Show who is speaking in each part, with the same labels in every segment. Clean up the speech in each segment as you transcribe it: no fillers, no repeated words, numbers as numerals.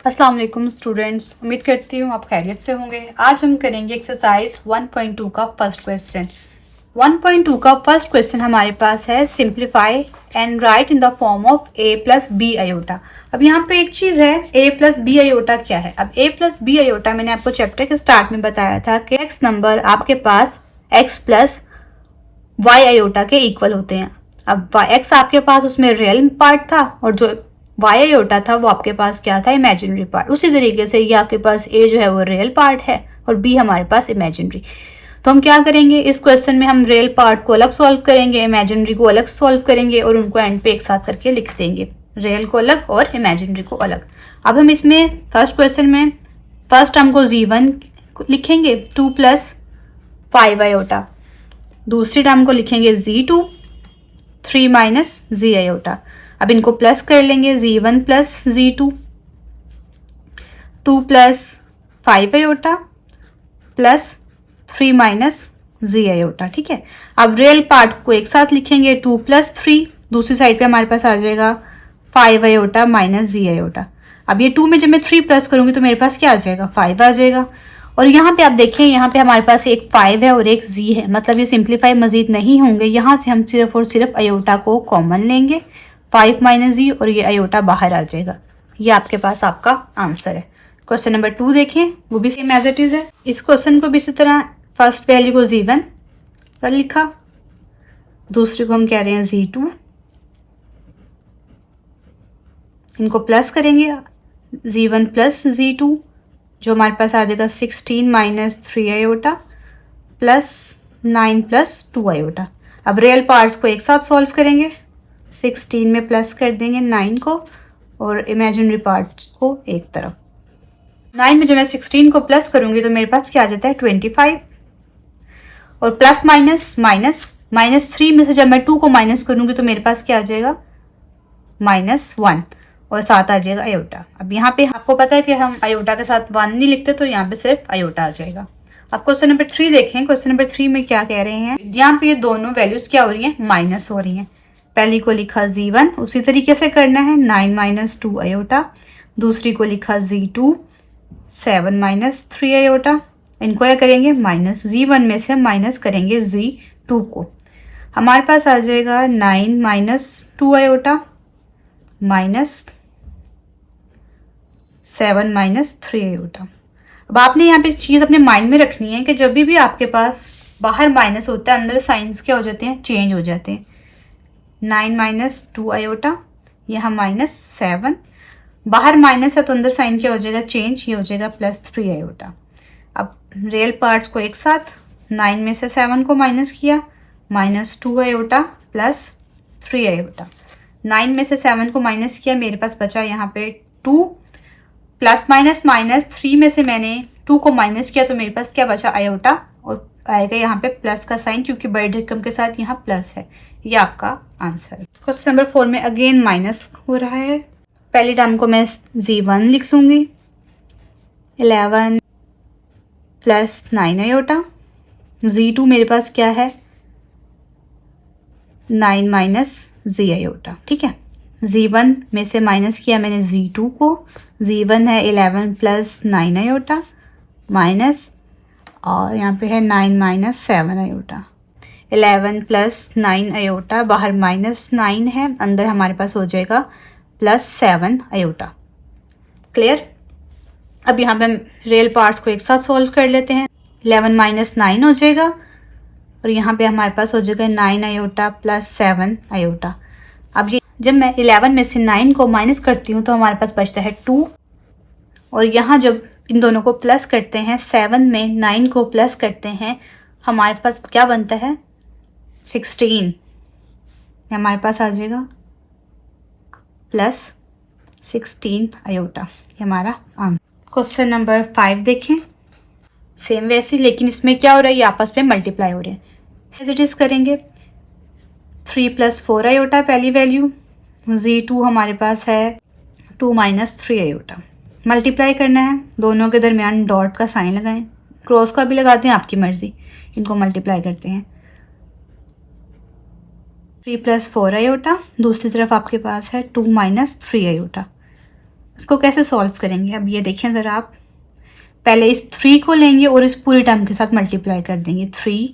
Speaker 1: अस्सलाम वालेकुम स्टूडेंट्स, उम्मीद करती हूँ आप खैरियत से होंगे। आज हम करेंगे एक्सरसाइज 1.2 का फर्स्ट क्वेश्चन। 1.2 का फर्स्ट क्वेश्चन हमारे पास है simplify and write in the form of a plus B iota. अब यहाँ पे एक चीज़ है, a प्लस बी आयोटा क्या है। अब a प्लस बी आयोटा मैंने आपको चैप्टर के स्टार्ट में बताया था कि x नंबर आपके पास x प्लस y आयोटा के इक्वल होते हैं। अब x आपके पास उसमें रियल पार्ट था और जो y आयोटा था वो आपके पास क्या था, इमेजिनरी पार्ट। उसी तरीके से ये आपके पास a जो है वो रियल पार्ट है और b हमारे पास इमेजिनरी। तो हम क्या करेंगे, इस क्वेश्चन में हम रियल पार्ट को अलग सॉल्व करेंगे, इमेजिनरी को अलग सॉल्व करेंगे और उनको एंड पे एक साथ करके लिख देंगे, रियल को अलग और इमेजिनरी को अलग। अब हम इसमें फर्स्ट क्वेश्चन में फर्स्ट टर्म को z1 लिखेंगे 2 प्लस 5 आयोटा, दूसरी टर्म को लिखेंगे z2 3 माइनस z आयोटा। अब इनको प्लस कर लेंगे, z1 plus z2 2 plus 5 iota plus 3 minus z iota. ठीक है, अब रियल पार्ट को एक साथ लिखेंगे 2 प्लस 3, दूसरी साइड पे हमारे पास आ जाएगा 5 आयोटा माइनस z आयोटा। अब ये 2 में जब मैं 3 प्लस करूंगी तो मेरे पास क्या आ जाएगा, 5 आ जाएगा। और यहाँ पे आप देखिए, यहाँ पे हमारे पास एक 5 है और एक z है, मतलब ये सिंप्लीफाई मजीद नहीं होंगे। यहाँ से हम सिर्फ और सिर्फ आयोटा को कॉमन लेंगे, 5 माइनस z और ये आयोटा बाहर आ जाएगा। ये आपके पास आपका आंसर है। क्वेश्चन नंबर 2 देखें, वो भी सेम एज इट इज़ है। इस क्वेश्चन को भी इसी तरह फर्स्ट वैल्यू को z1 पर लिखा, दूसरी को हम कह रहे हैं z2, इनको प्लस करेंगे z1 प्लस z2 जो हमारे पास आ जाएगा 16 minus 3 iota plus 9 plus 2 iota. अब रियल पार्ट्स को एक साथ सॉल्व करेंगे, 16 में प्लस कर देंगे 9 को और इमेजिनरी पार्ट्स को एक तरफ। 9 में जब मैं 16 को प्लस करूंगी तो मेरे पास क्या आ जाता है 25, और प्लस माइनस माइनस माइनस 3 में से जब मैं 2 को माइनस करूंगी तो मेरे पास क्या आ जाएगा -1 और साथ आ जाएगा आयोटा। अब यहाँ पे आपको पता है कि हम आयोटा के साथ 1 नहीं लिखते, तो यहाँ पे सिर्फ आयोटा आ जाएगा। अब क्वेश्चन नंबर 3 देखें। क्वेश्चन नंबर 3 में क्या कह रहे हैं, यहाँ पे ये दोनों वैल्यूज क्या हो रही हैं, माइनस हो रही हैं। पहली को लिखा z1, उसी तरीके से करना है 9 माइनस 2 आयोटा, दूसरी को लिखा z2 7 माइनस 3 आयोटा। इनको क्या करेंगे, माइनस z1 में से माइनस करेंगे z2 को, हमारे पास आ जाएगा 9 minus 2 iota minus 7 minus 3 iota. अब आपने यहाँ पे एक चीज़ अपने माइंड में रखनी है कि जब भी आपके पास बाहर माइनस होता है, अंदर साइंस क्या हो जाते हैं, चेंज हो जाते हैं। 9 माइनस 2 आयोटा, यहाँ माइनस 7, बाहर माइनस है तो अंदर साइन क्या हो जाएगा, चेंज, ये हो जाएगा प्लस 3 आयोटा। अब रियल पार्ट्स को एक साथ, 9 में से 7 को माइनस किया, माइनस 2 आयोटा प्लस 3 आयोटा। 9 में से 7 को माइनस किया, मेरे पास बचा यहाँ पे 2, प्लस माइनस माइनस 3 में से मैंने 2 को माइनस किया तो मेरे पास क्या बचा, आयोटा, और आएगा यहाँ पे प्लस का साइन क्योंकि बड़े रकम के साथ यहाँ प्लस है। ये आपका आंसर है। क्वेश्चन नंबर 4 में अगेन माइनस हो रहा है। पहली टर्म को मैं z1 लिख लूँगी, 11 प्लस 9 आयोटा, z2 मेरे पास क्या है 9 माइनस z आयोटा। ठीक है, z1 में से माइनस किया मैंने z2 को, z1 है 11 प्लस 9 आयोटा माइनस, और यहाँ पे है 9 माइनस 7 आयोटा। 11 प्लस 9 आयोटा, बाहर माइनस 9 है, अंदर हमारे पास हो जाएगा प्लस 7 आयोटा। क्लियर। अब यहाँ पे हम रियल पार्ट्स को एक साथ सॉल्व कर लेते हैं, 11 माइनस 9 हो जाएगा और यहाँ पे हमारे पास हो जाएगा 9 आयोटा प्लस 7 आयोटा। अब ये जब मैं 11 में से 9 को माइनस करती हूँ तो हमारे पास बचता है 2, और यहाँ जब इन दोनों को प्लस करते हैं, 7 में 9 को प्लस करते हैं, हमारे पास क्या बनता है 16, हमारे पास आ जाएगा प्लस 16 आयोटा। ये हमारा आंसर। क्वेश्चन नंबर 5 देखें, सेम वैसे, लेकिन इसमें क्या हो रहा है, ये आपस में मल्टीप्लाई हो रहे हैं। एज इट इज़ करेंगे, 3 प्लस 4 आयोटा पहली वैल्यू, z2 हमारे पास है 2 माइनस 3 आयोटा। मल्टीप्लाई करना है, दोनों के दरमियान डॉट का साइन लगाएं, क्रॉस का भी लगाते हैं, आपकी मर्ज़ी। इनको मल्टीप्लाई करते हैं, 3 प्लस 4 आयोटा, दूसरी तरफ आपके पास है 2 माइनस 3 आयोटा। इसको कैसे सॉल्व करेंगे? अब ये देखें ज़रा आप, पहले इस 3 को लेंगे और इस पूरी टर्म के साथ मल्टीप्लाई कर देंगे। 3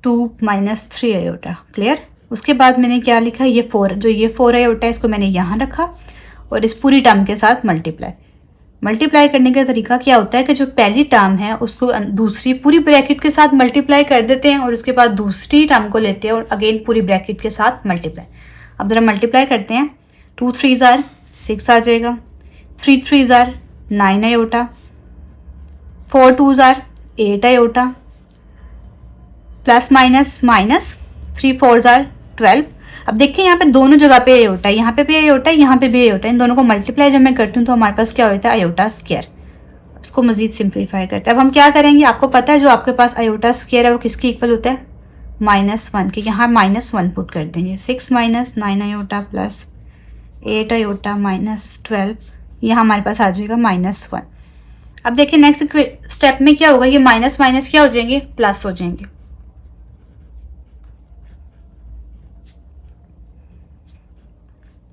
Speaker 1: 2 माइनस 3 आयोटा, क्लियर। उसके बाद मैंने क्या लिखा, ये 4, जो ये 4 आयोटा है इसको मैंने यहाँ रखा और इस पूरी टर्म के साथ मल्टीप्लाई करने का तरीका क्या होता है कि जो पहली टर्म है उसको दूसरी पूरी ब्रैकेट के साथ मल्टीप्लाई कर देते हैं और उसके बाद दूसरी टर्म को लेते हैं और अगेन पूरी ब्रैकेट के साथ मल्टीप्लाई। अब ज़रा मल्टीप्लाई करते हैं। 2 3 6 आ जाएगा, 3 3 9 iota, 4 2 8 iota, plus minus minus 3 4 12। अब देखिए यहाँ पे दोनों जगह पे आयोटा है, यहाँ पे भी आयोटा है, यहाँ पे भी आयोटा है। इन दोनों को मल्टीप्लाई जब मैं करती हूँ तो हमारे पास क्या होता है, आयोटा स्क्वायर। इसको मजीद सिंप्लीफाई करते हैं। अब हम क्या करेंगे, आपको पता है जो आपके पास आयोटा स्क्वायर है वो किसके इक्वल होता है, -1 के। यहाँ -1 पुट कर देंगे। 6 minus 9 iota plus 8 iota minus 12, यहाँ हमारे पास आ जाएगा -1। अब देखिए नेक्स्ट स्टेप में क्या होगा, ये माइनस माइनस क्या हो जाएंगे, प्लस हो जाएंगे।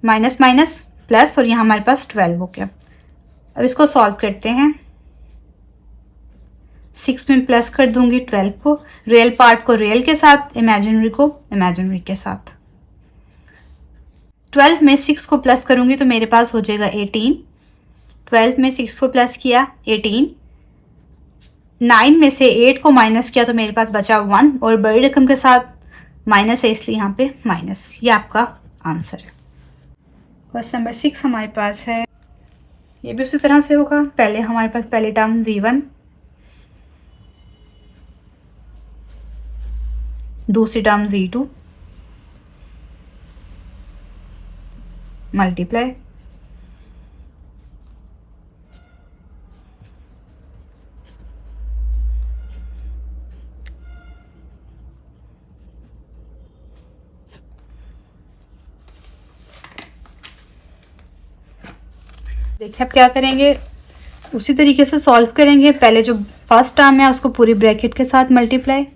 Speaker 1: माइनस माइनस प्लस और यहाँ हमारे पास 12 हो गया। अब इसको सॉल्व करते हैं। 6 में प्लस कर दूंगी 12 को, रियल पार्ट को रियल के साथ, इमेजिनरी को इमेजिनरी के साथ। 12 में 6 को प्लस करूंगी तो मेरे पास हो जाएगा 18। 12 में 6 को प्लस किया 18, 9 में से 8 को माइनस किया तो मेरे पास बचा 1 और बड़ी रकम के साथ माइनस है इसलिए यहाँ पे माइनस। ये आपका आंसर है। क्वेश्चन नंबर 6 हमारे पास है, ये भी उसी तरह से होगा। पहले हमारे पास पहली टर्म z1, दूसरी टर्म z2 मल्टीप्लाई, देखिए अब क्या करेंगे, उसी तरीके से सॉल्व करेंगे। पहले जो फर्स्ट टर्म है उसको पूरी ब्रैकेट के साथ मल्टीप्लाई,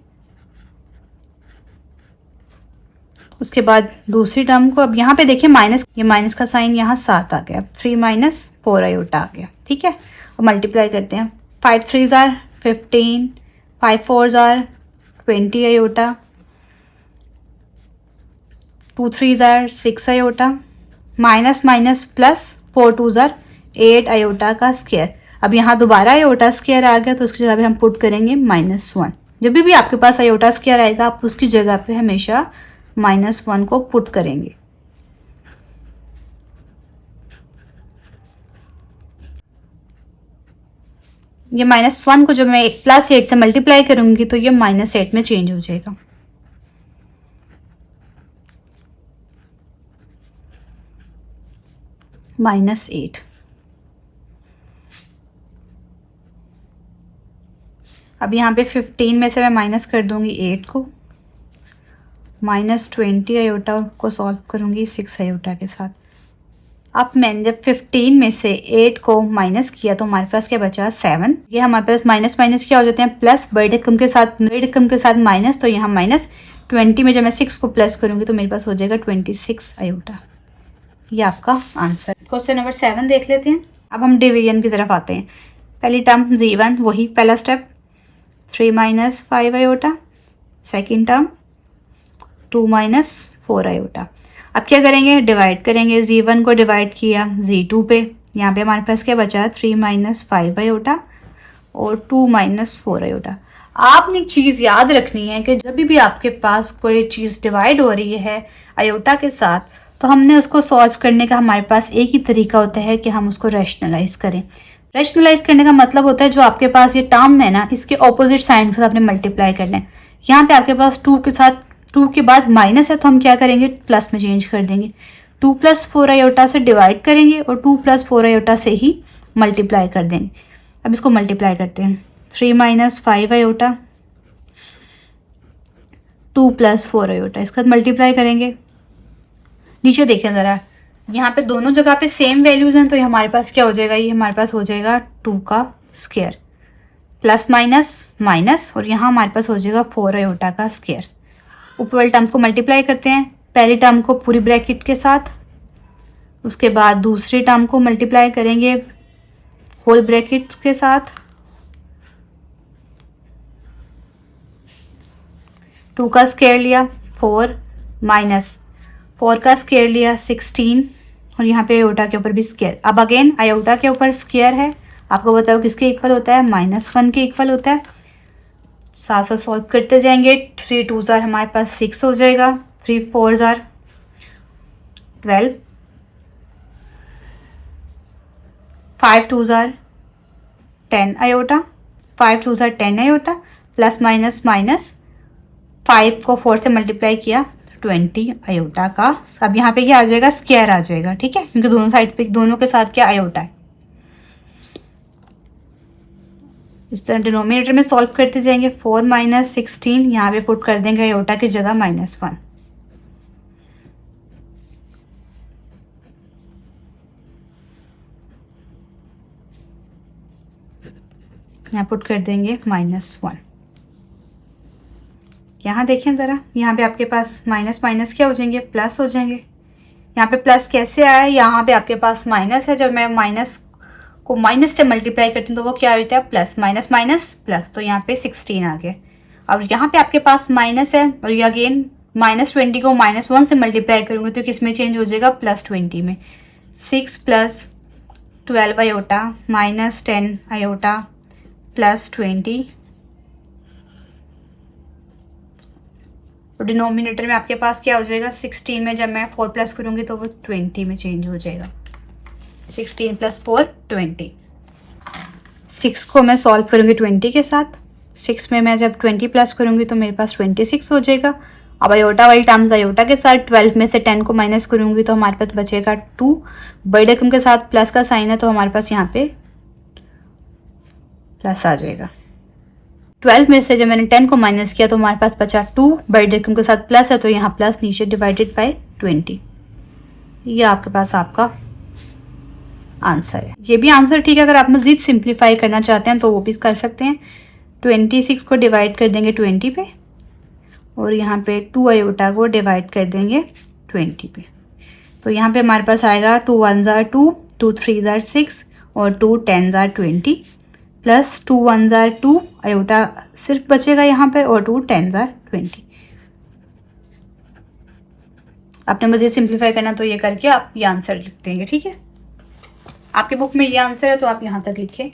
Speaker 1: उसके बाद दूसरी टर्म को। अब यहाँ पे देखिए माइनस, ये माइनस का साइन यहाँ 7 आ गया, 3 माइनस 4 आयोटा आ गया, ठीक है। अब मल्टीप्लाई करते हैं। 5 3 15, 5 4 20 iota, 2 3 6 iota, minus minus plus 4 2 8 iota का स्क्वायर। अब यहाँ दोबारा आयोटा स्क्वायर आ गया तो उसकी जगह पे हम पुट करेंगे -1। जब भी आपके पास आयोटा स्क्वायर आएगा आप उसकी जगह पे हमेशा -1 को पुट करेंगे। ये -1 को जब मैं +8 से मल्टीप्लाई करूंगी तो ये -8 में चेंज हो जाएगा। -8। अब यहाँ पे 15 में से मैं माइनस कर दूंगी 8 को, -20 आयोटा को सॉल्व करूंगी 6 आयोटा के साथ। अब मैंने जब 15 में से 8 को माइनस किया तो हमारे पास क्या बचा, 7। ये हमारे पास माइनस माइनस क्या हो जाते हैं, प्लस, बड़े रकम के साथ माइनस, तो यहाँ -20 में जब मैं 6 को प्लस करूंगी तो मेरे पास हो जाएगा 26 आयोटा। ये आपका आंसर। क्वेश्चन नंबर 7 देख लेते हैं। अब हम डिवीजन की तरफ आते हैं। पहली टर्म z1, वही पहला step, 3 minus 5 iota. Second term 2 minus 4 iota. अब क्या करेंगे, डिवाइड करेंगे। z1 को डिवाइड किया z2 पे, यहाँ पे हमारे पास क्या बचा, 3 माइनस 5 आयोटा और 2 माइनस 4 आयोटा। आपने एक चीज़ याद रखनी है कि जब भी आपके पास कोई चीज़ डिवाइड हो रही है आयोटा के साथ तो हमने उसको सॉल्व करने का हमारे पास एक ही तरीका होता है कि हम उसको रैशनलाइज करें। रैशनलाइज करने का मतलब होता है जो आपके पास ये टर्म है ना, इसके ऑपोजिट साइन के साथ आपने मल्टीप्लाई करना है। यहाँ पे आपके पास 2 के साथ 2 के बाद माइनस है तो हम क्या करेंगे, प्लस में चेंज कर देंगे। 2 + 4 आयोटा से डिवाइड करेंगे और 2 + 4 आयोटा से ही मल्टीप्लाई कर देंगे। अब इसको मल्टीप्लाई करते हैं। 3 माइनस 5 आयोटा, 2 + 4 आयोटा, इसका मल्टीप्लाई करेंगे। नीचे देखें ज़रा, यहाँ पे दोनों जगह पे सेम वैल्यूज़ हैं तो ये हमारे पास क्या हो जाएगा, ये हमारे पास हो जाएगा 2 का स्क्वायर, प्लस माइनस माइनस, और यहाँ हमारे पास हो जाएगा 4 आयोटा का स्क्वायर। ऊपर वाले टर्म्स को मल्टीप्लाई करते हैं। पहली टर्म को पूरी ब्रैकेट के साथ उसके बाद दूसरी टर्म को मल्टीप्लाई करेंगे होल ब्रैकेट्स के साथ, 2 का स्क्वायर लिया 4 माइनस 4 का स्क्वायर लिया 16 और यहाँ पे आयोटा के ऊपर भी स्क्वायर। अब अगेन आयोटा के ऊपर स्क्वायर है, आपको बताओ किसके इक्वल होता है, -1 के इक्वल होता है। साथ साथ सॉल्व करते जाएंगे, 3 2 ज़ार हमारे पास 6 हो जाएगा, 3 4 ज़ार 12, 5 2 ज़ार 10 आयोटा, 5 2 ज़ार 10 आयोटा, प्लस माइनस माइनस 5 को 4 से मल्टीप्लाई किया 20 आयोटा का। अब यहाँ पे क्या आ जाएगा, स्क्वायर आ जाएगा, ठीक है, क्योंकि दोनों साइड पे दोनों के साथ क्या आयोटा है। इस तरह डिनोमिनेटर में सॉल्व करते जाएंगे, 4 माइनस 16 यहाँ पे पुट कर देंगे आयोटा की जगह -1, यहाँ पुट कर देंगे -1। यहाँ देखें ज़रा, यहाँ पे आपके पास माइनस माइनस क्या हो जाएंगे, प्लस हो जाएंगे। यहाँ पे प्लस कैसे आया, यहाँ पे आपके पास माइनस है, जब मैं माइनस को माइनस से मल्टीप्लाई करती हूँ तो वो क्या होता है, प्लस, माइनस माइनस प्लस, तो यहाँ पे 16 आ गया। अब यहाँ पे आपके पास माइनस है और ये अगेन -20 को -1 से मल्टीप्लाई करूँगी तो किस में चेंज हो जाएगा, +20 में। 6 + 12 आयोटा -10 आयोटा +20, तो डिनोमिनेटर में आपके पास क्या हो जाएगा, 16 में जब मैं 4 प्लस करूँगी तो वो 20 में चेंज हो जाएगा। 16 + 4 20। 6 को मैं सॉल्व करूँगी 20 के साथ, 6 में मैं जब 20 प्लस करूँगी तो मेरे पास 26 हो जाएगा। अब आयोटा वाली टर्म्स आयोटा के साथ, 12 में से 10 को माइनस करूँगी तो हमारे पास बचेगा 2, बड़े रकम के साथ प्लस का साइन है तो हमारे पास यहाँ पे प्लस आ जाएगा। 12 में से जब मैंने 10 को माइनस किया तो हमारे पास बचा 2, बड़ी रकम के साथ प्लस है तो यहाँ प्लस नीचे डिवाइडेड बाय 20। ये आपके पास आपका आंसर है। ये भी आंसर ठीक है, अगर आप मज़ीद सिंप्लीफाई करना चाहते हैं तो वो भी कर सकते हैं। 26 को डिवाइड कर देंगे 20 पे और यहाँ पे 2 आयोटा को डिवाइड कर देंगे 20 पे, तो यहाँ पे हमारे पास आएगा 2 1 ज़ार 2, 2 3 ज़ार 6 और 2 10 ज़ार 20 प्लस 2 1 ज़ार 2 आयोटा सिर्फ बचेगा यहाँ पे और 2 10 ज़ार 20। आपने मुझे सिंप्लीफाई करना तो ये करके आप ये आंसर लिख देंगे, ठीक है। आपके बुक में ये आंसर है तो आप यहाँ तक लिखें।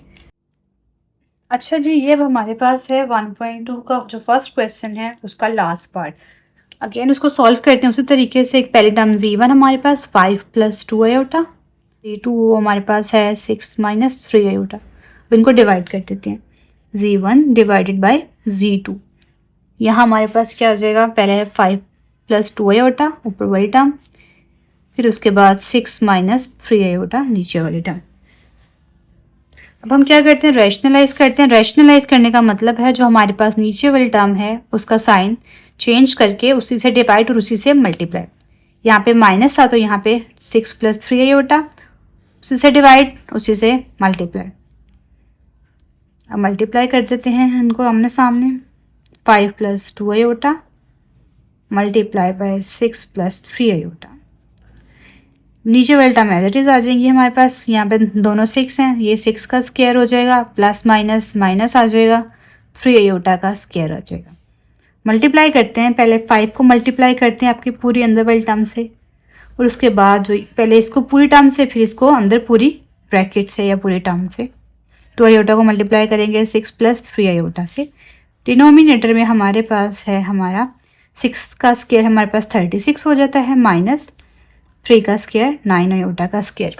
Speaker 1: अच्छा जी, ये अब हमारे पास है 1.2 का जो फर्स्ट क्वेश्चन है उसका लास्ट पार्ट। अगेन उसको सॉल्व करते हैं उसी तरीके से। एक पहली टर्म z1 हमारे पास 5 + 2 आयोटा, z2 हमारे पास है 6 - 3 आयोटा। अब इनको डिवाइड कर देते हैं, z1 डिवाइडेड बाय z2। यहाँ हमारे पास क्या हो जाएगा, पहले है 5 + 2 आयोटा ऊपर वाली टर्म, फिर उसके बाद 6 - 3 आयोटा नीचे वाली टर्म। अब हम क्या करते हैं, रैशनलाइज करते हैं। रैशनलाइज करने का मतलब है जो हमारे पास नीचे वाली टर्म है उसका साइन चेंज करके उसी से डिवाइड और उसी से मल्टीप्लाई। यहाँ पे माइनस था तो यहाँ पे 6 + 3 आयोटा, उसी से डिवाइड उसी से मल्टीप्लाई। अब मल्टीप्लाई कर देते हैं इनको आमने सामने, 5 + 2 आयोटा मल्टीप्लाई बाय 6 + 3 आयोटा। नीचे वाली टर्म एज इट इज़ आ जाएंगी हमारे पास। यहाँ पे दोनों 6 हैं, ये 6 का स्क्वायर हो जाएगा, प्लस माइनस माइनस आ जाएगा, 3 आयोटा का स्क्वायर आ जाएगा। मल्टीप्लाई करते हैं, पहले 5 को मल्टीप्लाई करते हैं आपकी पूरी अंदर वाली टर्म से और उसके बाद जो पहले इसको पूरी टर्म से फिर इसको अंदर पूरी ब्रैकेट से या पूरी टर्म से। 2 आयोटा को मल्टीप्लाई करेंगे 6 + 3 आयोटा से। डिनोमिनेटर में हमारे पास है हमारा 6 का स्क्वायर हमारे पास 36 हो जाता है, माइनस 3 का स्क्वायर 9 आयोटा का स्क्वायर।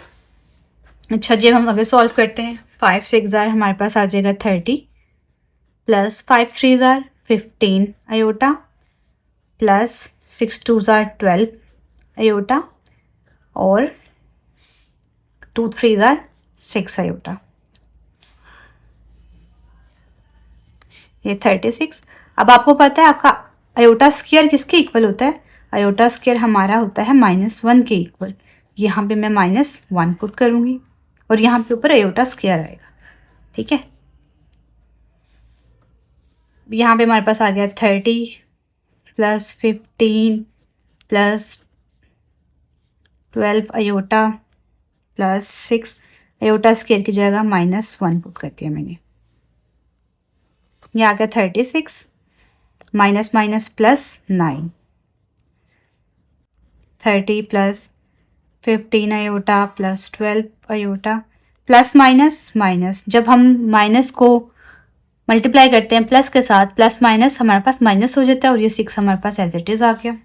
Speaker 1: अच्छा जी, हम अगर सॉल्व करते हैं, 5 6 ज़ार हमारे पास आ जाएगा 30 प्लस 5 3 ज़ार 15 आयोटा प्लस 6 2 ज़ार 12 आयोटा और 2 3 ज़ार 6 आयोटा, ये 36। अब आपको पता है आपका आयोटा स्क्वायर किसके इक्वल होता है, आयोटा स्क्वायर हमारा होता है -1 के इक्वल। यहाँ पे मैं -1 पुट करूँगी और यहाँ पे ऊपर आयोटा स्क्वायर आएगा, ठीक है। यहाँ पे हमारे पास आ गया 30 plus 15 plus 12 iota plus 6 iota square की जगह -1 पुट कर दिया मैंने। ये आ गया 36 minus minus plus 9 30 plus 15 iota plus 12 iota plus minus minus. जब हम माइनस को मल्टीप्लाई करते हैं प्लस के साथ, प्लस माइनस हमारे पास माइनस हो जाता है और ये 6 हमारे पास एज इट इज आ गया।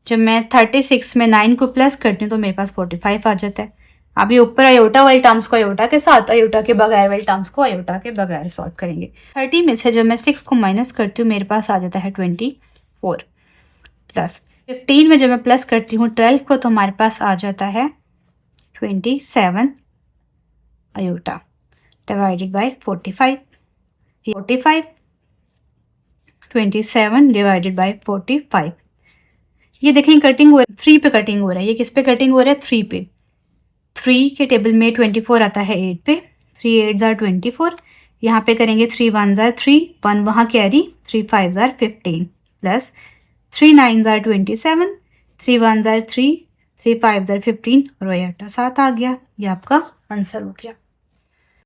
Speaker 1: जब मैं 36 में 9 को प्लस करती हूँ तो मेरे पास 45 आ जाता है। अब ये ऊपर अयोटा वाले टर्म्स को अयोटा के साथ, अयोटा के बगैर वाले टर्म्स को अयोटा के बगैर सॉल्व करेंगे। 30 में से जब मैं 6 को माइनस करती हूँ मेरे पास आ जाता है 24 प्लस 15 में जब मैं प्लस करती हूँ 12 को तो हमारे पास आ जाता है 27 iota divided by 45 27 divided by 45। ये देखें कटिंग हो 3 पे कटिंग हो रहा है। ये किस पे कटिंग हो रहा है? 3 पे। 3 के टेबल में 24 आता है 8 पे, 3 8 जार 24। यहाँ पे करेंगे 3 1 जार 3, 1 वहाँ carry, 3 5 jar 15 plus 3 9 jar 27, 3 1 jar 3, 3 5 jar 15 और अयोटा 7 आ गया। ये आपका आंसर हो गया।